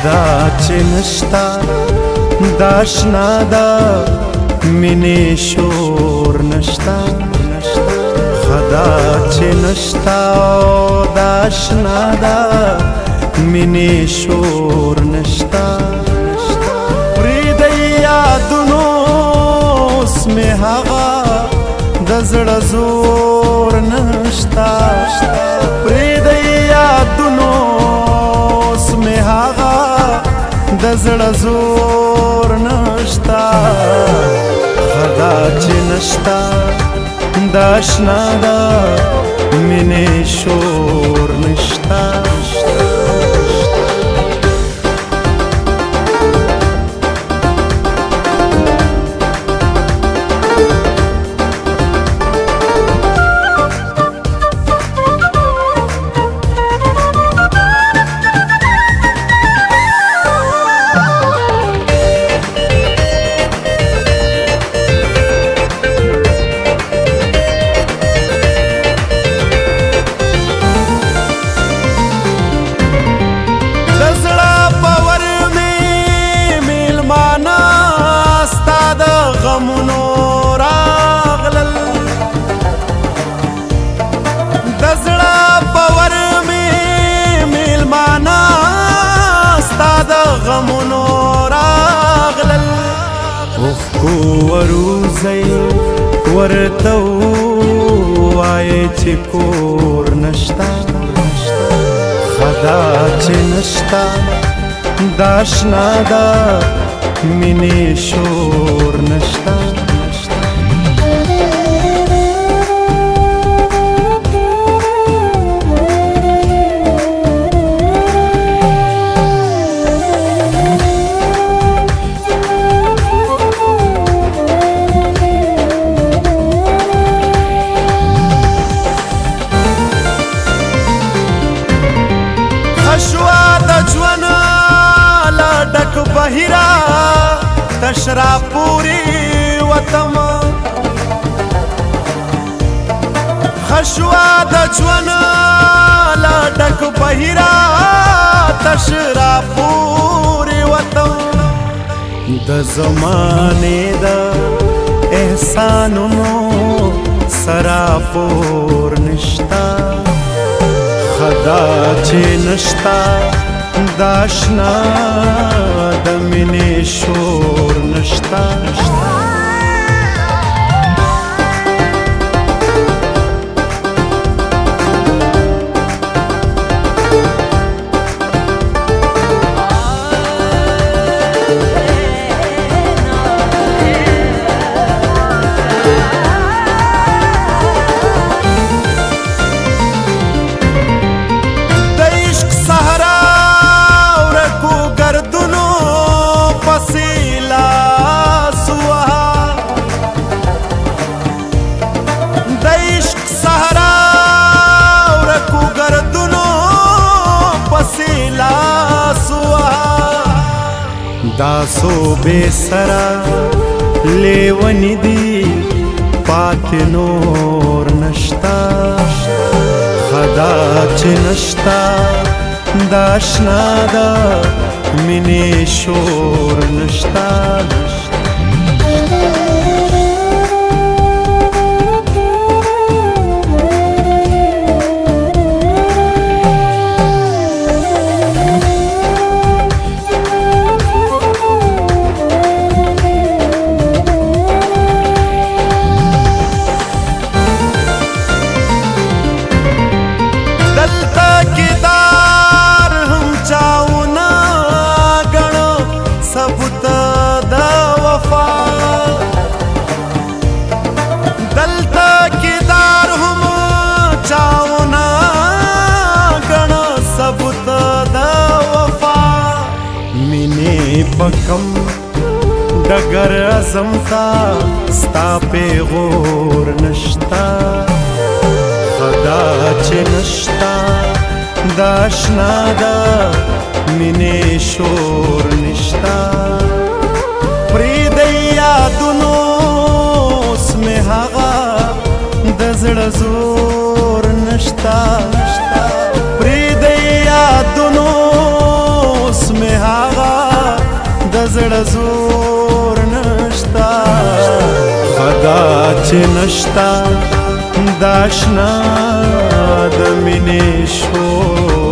خدا چې نشتا داشنا دا مینې شور نشتا خدا چې نشتا داشنا دا مینې شور نشتا پریږدئ یادونو اوس مې هغه د زړه زور نشتا پریږدئ یادونو اوس مې هغه د زړه زور نشتا خدا چې نشتا داشنا دا مینې شور نشتا غمونو راغلل د زړه په ور مې میلمانه ستا د غمونو راغلل اوښکو وروځئ ورته ووایئ چې کور نشتا خدا چې نشتا داشنا دا مینې شور نشتا خشوا د ژوند له ډک بهیره تشرا پوری وطم خشوا د ژوند له ډک بهیره تشرا پوری وطم د زمانې د احسانونو سراپور نشتا خدا چې نشتا داشنا د مینې شور نشتا داسو بے سرا لیونی دی پات نور نشتا خدا چې نشتا داشنا دا مینې شور نشتا پکم ډګر اعظم تا ستا پیغور نشتا خدا چې نشتا داشنا دا مینې شور نشتا پریږدئ یادونو اوس مې هغه د زړه زور نشتا پریږدئ یادونو اوس مې زړه زور نشتا خدا چې نشتا د اشنا د مینې شور